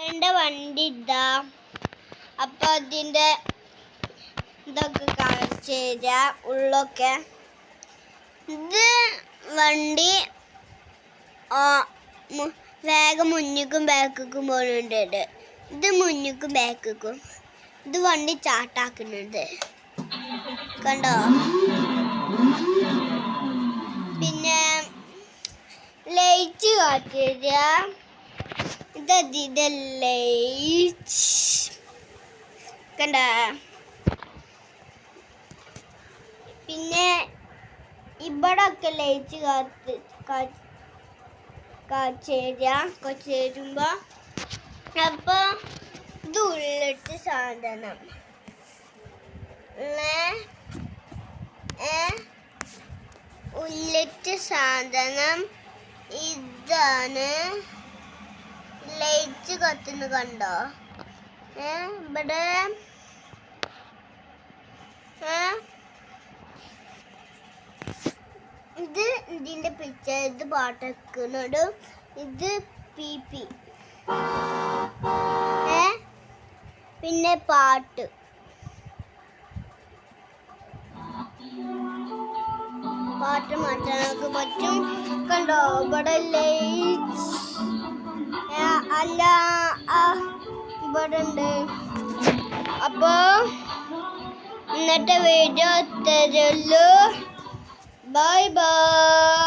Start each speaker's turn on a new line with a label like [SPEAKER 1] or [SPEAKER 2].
[SPEAKER 1] എൻ്റെ വണ്ടി ഇതാ. അപ്പോൾ അതിൻ്റെ ഇതൊക്കെ കാണിച്ചു തരാം ഉള്ളൊക്കെ. ഇത് വണ്ടി വേഗം മുന്നിക്കും ബാക്കിക്കും പോകുന്നുണ്ട്. ഇത് മുന്നിക്കും ബാക്കിക്കും. ഇത് വണ്ടി ചാട്ടാക്കുന്നുണ്ട്, കണ്ടോ? പിന്നെ ലൈറ്റ് കാണിച്ചു തരാം. ഇതിൻ്റെ ലൈറ്റ് കണ്ട. പിന്നെ ഇവിടെ ഒക്കെ ലൈറ്റ് കുറച്ച് തരുമ്പോൾ. അപ്പോൾ ഇത് ഉള്ളിട്ട് സാധനം ഉള്ളിട്ട് സാധനം ഇതാണ്. ലൈറ്റ് കത്തുന്നു, കണ്ടോ? ഇവിടെ ഇത് ഇതിൻ്റെ പിക്ചർ. ഇത് പാട്ടൊക്കെയുണ്ട്. ഇത് PP. പിന്നെ പാട്ട്. പാട്ട് മാറ്റാനൊക്കെ പറ്റും, കണ്ടോ? ഇവിടെ ലൈറ്റ് അല്ല ഇവിടെ ഉണ്ട്. അപ്പോൾ ഇന്നത്തെ വീഡിയോ തരുള്ളൂ. Bye by.